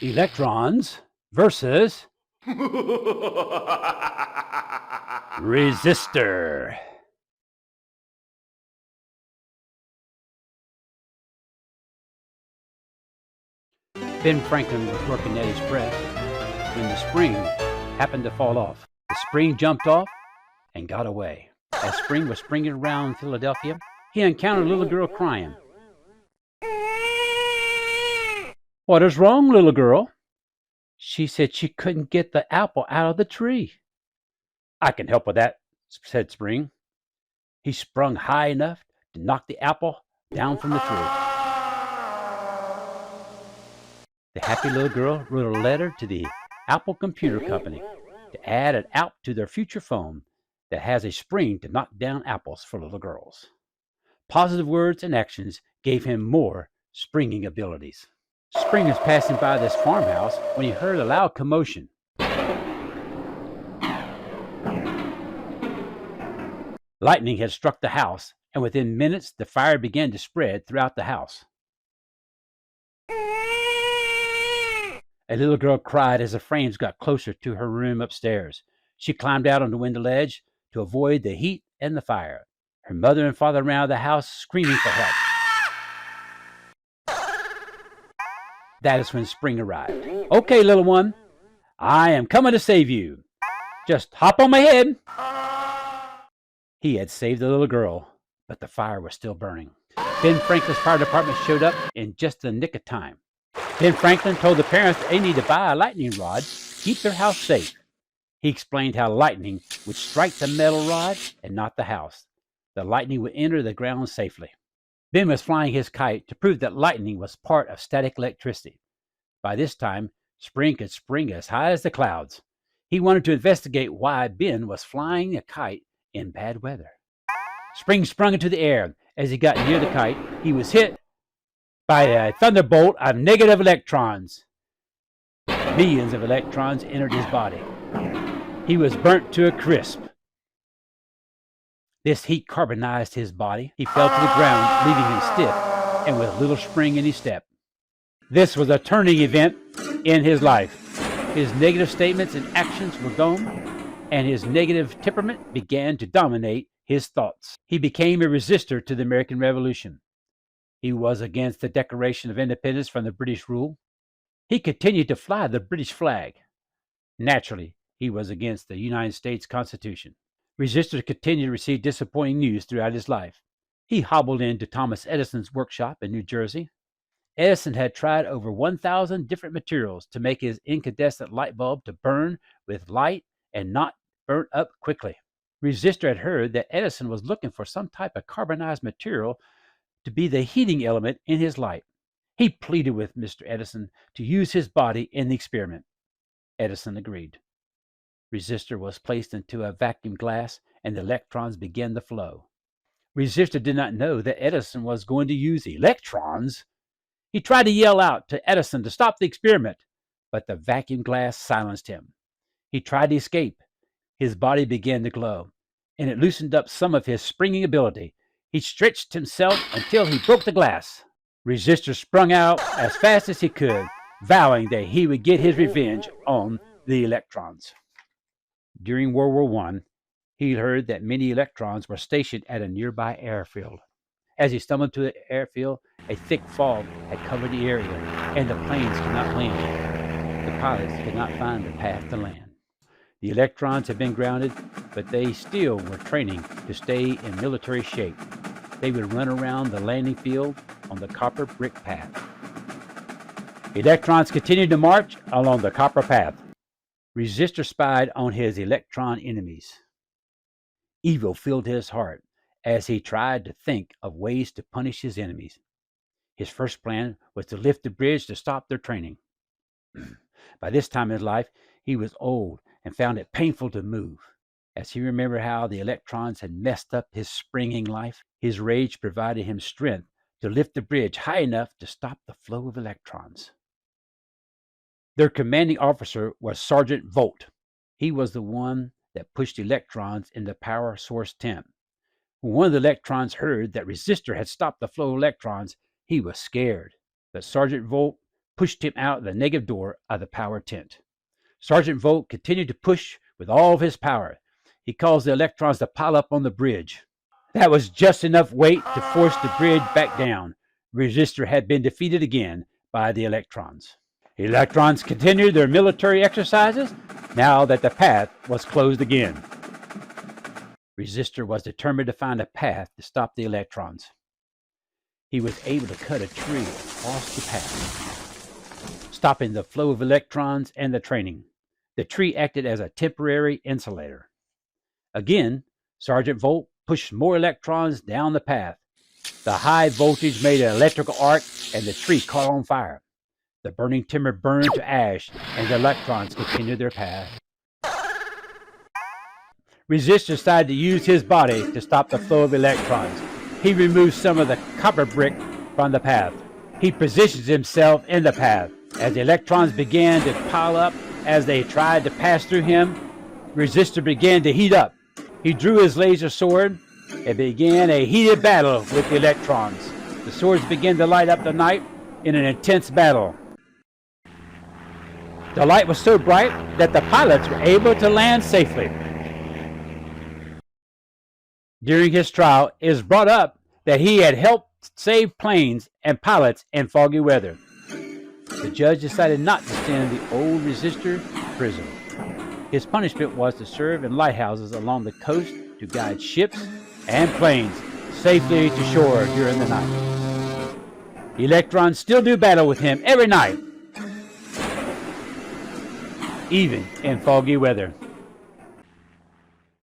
Electrons versus Resistor. Ben Franklin was working at his press when the spring happened to fall off. The spring jumped off and got away. As spring was springing around Philadelphia, he encountered a little girl crying. "What is wrong, little girl?" She said she couldn't get the apple out of the tree. "I can help with that," said Spring. He sprung high enough to knock the apple down from the tree. The happy little girl wrote a letter to the Apple Computer Company to add an app to their future phone that has a spring to knock down apples for little girls. Positive words and actions gave him more springing abilities. Spring was passing by this farmhouse when he heard a loud commotion. Lightning had struck the house, and within minutes the fire began to spread throughout the house. A little girl cried as the flames got closer to her room upstairs. She climbed out on the window ledge to avoid the heat and the fire. Her mother and father ran out of the house screaming for help. That is when Spring arrived. "Okay, little one, I am coming to save you. Just hop on my head." He had saved the little girl, but the fire was still burning. Ben Franklin's fire department showed up in just the nick of time. Ben Franklin told the parents that they need to buy a lightning rod to keep their house safe. He explained how lightning would strike the metal rod and not the house. The lightning would enter the ground safely. Ben was flying his kite to prove that lightning was part of static electricity. By this time, Spring could spring as high as the clouds. He wanted to investigate why Ben was flying a kite in bad weather. Spring sprung into the air. As he got near the kite, he was hit by a thunderbolt of negative electrons. Millions of electrons entered his body. He was burnt to a crisp. This heat carbonized his body. He fell to the ground, leaving him stiff and with little spring in his step. This was a turning event in his life. His negative statements and actions were gone, and his negative temperament began to dominate his thoughts. He became a resistor to the American Revolution. He was against the Declaration of Independence from the British rule. He continued to fly the British flag. Naturally, he was against the United States Constitution. Resistor continued to receive disappointing news throughout his life. He hobbled into Thomas Edison's workshop in New Jersey. Edison had tried over 1,000 different materials to make his incandescent light bulb to burn with light and not burn up quickly. Resistor had heard that Edison was looking for some type of carbonized material to be the heating element in his light. He pleaded with Mr. Edison to use his body in the experiment. Edison agreed. Resistor was placed into a vacuum glass, and the electrons began to flow. Resistor did not know that Edison was going to use electrons. He tried to yell out to Edison to stop the experiment, but the vacuum glass silenced him. He tried to escape. His body began to glow, and it loosened up some of his springing ability. He stretched himself until he broke the glass. Resistor sprung out as fast as he could, vowing that he would get his revenge on the electrons. During World War I, he heard that many electrons were stationed at a nearby airfield. As he stumbled to the airfield, a thick fog had covered the area, and the planes could not land. The pilots could not find the path to land. The electrons had been grounded, but they still were training to stay in military shape. They would run around the landing field on the copper brick path. Electrons continued to march along the copper path. Resistor spied on his electron enemies. Evil filled his heart as he tried to think of ways to punish his enemies. His first plan was to lift the bridge to stop their training. By this time in his life, he was old and found it painful to move. As he remembered how the electrons had messed up his springing life, his rage provided him strength to lift the bridge high enough to stop the flow of electrons. Their commanding officer was Sergeant Volt. He was the one that pushed electrons in the power source tent. When one of the electrons heard that Resistor had stopped the flow of electrons, he was scared. But Sergeant Volt pushed him out the negative door of the power tent. Sergeant Volt continued to push with all of his power. He caused the electrons to pile up on the bridge. That was just enough weight to force the bridge back down. Resistor had been defeated again by the electrons. Electrons continued their military exercises now that the path was closed again. Resistor was determined to find a path to stop the electrons. He was able to cut a tree across the path, stopping the flow of electrons and the training. The tree acted as a temporary insulator. Again, Sergeant Volt pushed more electrons down the path. The high voltage made an electrical arc and the tree caught on fire. The burning timber burned to ash and the electrons continued their path. Resistor decided to use his body to stop the flow of electrons. He removed some of the copper brick from the path. He positions himself in the path. As the electrons began to pile up as they tried to pass through him, Resistor began to heat up. He drew his laser sword and began a heated battle with the electrons. The swords began to light up the night in an intense battle. The light was so bright that the pilots were able to land safely. During his trial, it was brought up that he had helped save planes and pilots in foggy weather. The judge decided not to send the old Resistor to prison. His punishment was to serve in lighthouses along the coast to guide ships and planes safely to shore during the night. Electrons still do battle with him every night, even in foggy weather.